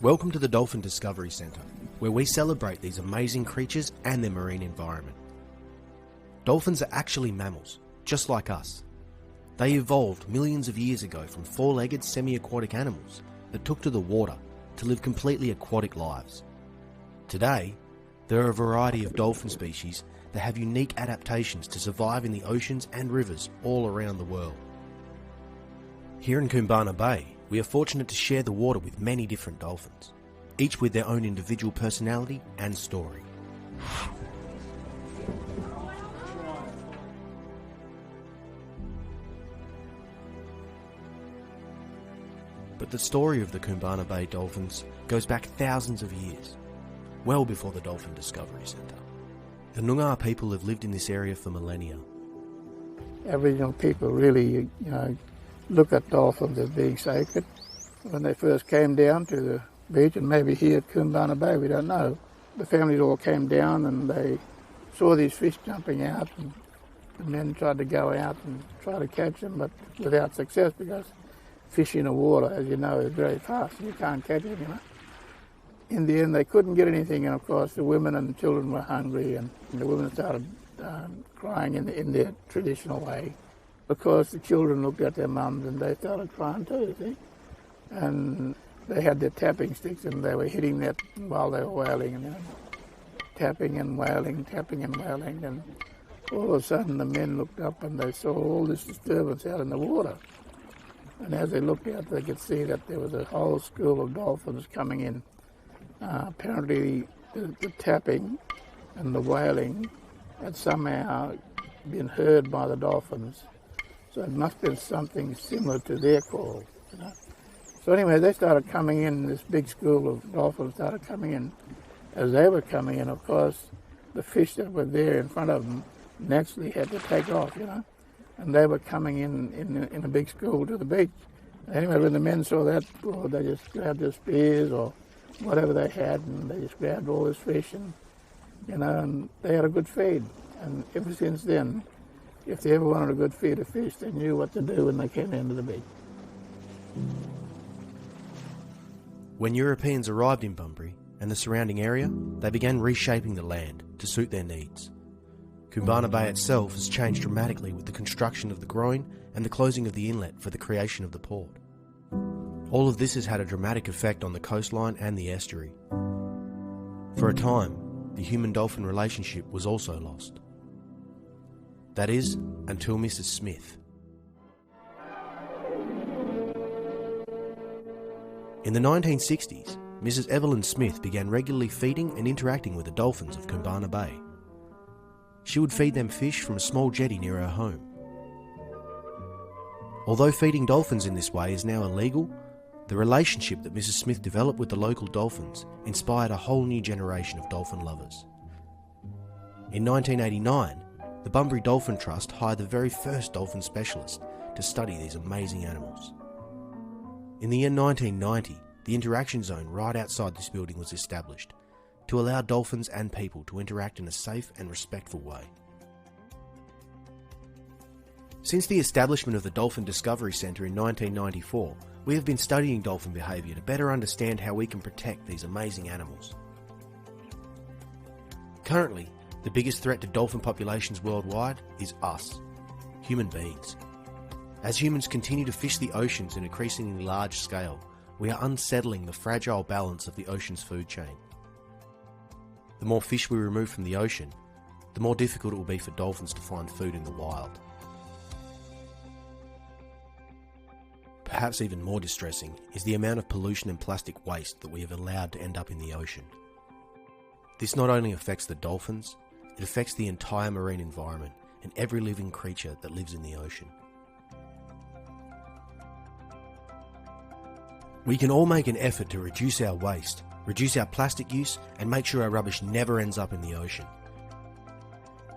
Welcome to the Dolphin Discovery Centre, where we celebrate these amazing creatures and their marine environment. Dolphins are actually mammals, just like us. They evolved millions of years ago from four-legged semi-aquatic animals that took to the water to live completely aquatic lives. Today, there are a variety of dolphin species that have unique adaptations to survive in the oceans and rivers all around the world. Here in Koombana Bay, we are fortunate to share the water with many different dolphins, each with their own individual personality and story. But the story of the Koombana Bay dolphins goes back thousands of years, well before the Dolphin Discovery Centre. The Noongar people have lived in this area for millennia. Aboriginal people really, look at dolphins as being sacred. When they first came down to the beach, and maybe here at Koombana Bay, we don't know, the families all came down and they saw these fish jumping out, and the men tried to go out and try to catch them, but without success, because fish in the water, as you know, is very fast. You can't catch them, In the end, they couldn't get anything, and of course the women and the children were hungry, and the women started crying in their traditional way, because the children looked at their mums and they started crying too, you see. And they had their tapping sticks and they were hitting that while they were wailing, and tapping and wailing, and all of a sudden the men looked up and they saw all this disturbance out in the water. And as they looked out, they could see that there was a whole school of dolphins coming in. Apparently the tapping and the wailing had somehow been heard by the dolphins. So it must have been something similar to their call, So anyway, they started coming in, this big school of dolphins started coming in. As they were coming in, of course, the fish that were there in front of them naturally had to take off, And they were coming in a big school to the beach. Anyway, when the men saw that, they just grabbed their spears or whatever they had, and they just grabbed all this fish, and they had a good feed. And ever since then, if they ever wanted a good feed of fish, they knew what to do when they came into the beach. When Europeans arrived in Bunbury and the surrounding area, they began reshaping the land to suit their needs. Koombana Bay itself has changed dramatically with the construction of the groin and the closing of the inlet for the creation of the port. All of this has had a dramatic effect on the coastline and the estuary. For a time, the human-dolphin relationship was also lost. That is, until Mrs. Smith. In the 1960s, Mrs. Evelyn Smith began regularly feeding and interacting with the dolphins of Koombana Bay. She would feed them fish from a small jetty near her home. Although feeding dolphins in this way is now illegal, the relationship that Mrs. Smith developed with the local dolphins inspired a whole new generation of dolphin lovers. In 1989, the Bunbury Dolphin Trust hired the very first dolphin specialist to study these amazing animals. In the year 1990, the interaction zone right outside this building was established to allow dolphins and people to interact in a safe and respectful way. Since the establishment of the Dolphin Discovery Centre in 1994, we have been studying dolphin behaviour to better understand how we can protect these amazing animals. Currently, the biggest threat to dolphin populations worldwide is us, human beings. As humans continue to fish the oceans in an increasingly large scale, we are unsettling the fragile balance of the ocean's food chain. The more fish we remove from the ocean, the more difficult it will be for dolphins to find food in the wild. Perhaps even more distressing is the amount of pollution and plastic waste that we have allowed to end up in the ocean. This not only affects the dolphins, it affects the entire marine environment and every living creature that lives in the ocean. We can all make an effort to reduce our waste, reduce our plastic use, and make sure our rubbish never ends up in the ocean.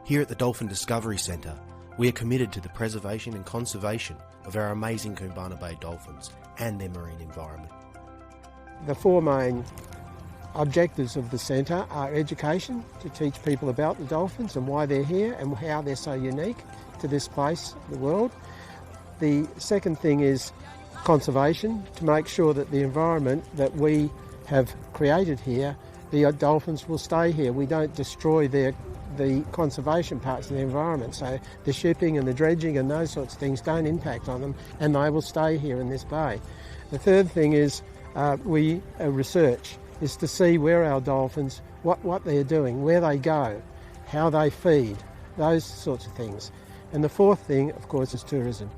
Here at the Dolphin Discovery Centre, we are committed to the preservation and conservation of our amazing Koombana Bay dolphins and their marine environment. The four main objectives of the centre are education, to teach people about the dolphins and why they're here and how they're so unique to this place, the world. The second thing is conservation, to make sure that the environment that we have created here, the dolphins will stay here. We don't destroy the conservation parts of the environment, so the shipping and the dredging and those sorts of things don't impact on them, and they will stay here in this bay. The third thing is research is to see where our dolphins, what they're doing, where they go, how they feed, those sorts of things. And the fourth thing, of course, is tourism.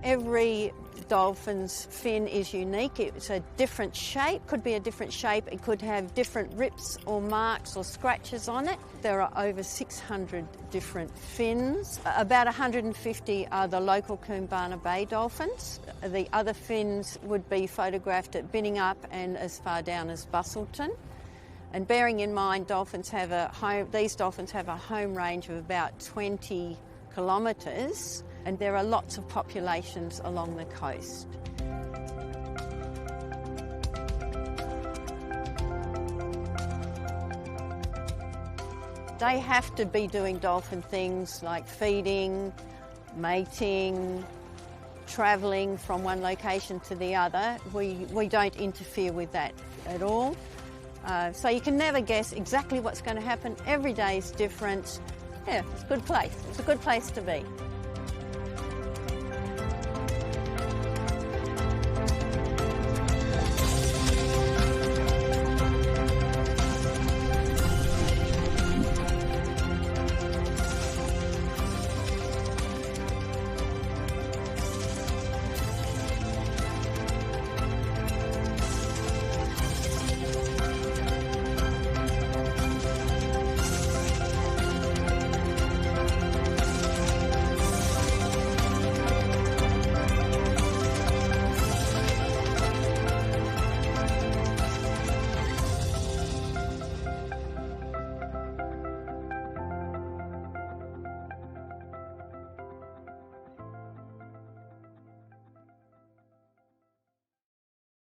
Every dolphin's fin is unique. It's a different shape, could be a different shape. It could have different rips or marks or scratches on it. There are over 600 different fins. About 150 are the local Coombana Bay dolphins. The other fins would be photographed at Binningup and as far down as Busselton. And bearing in mind, these dolphins have a home range of about 20 kilometres, and there are lots of populations along the coast. They have to be doing dolphin things like feeding, mating, travelling from one location to the other. We don't interfere with that at all. So you can never guess exactly what's going to happen. Every day is different. Yeah, it's a good place. It's a good place to be.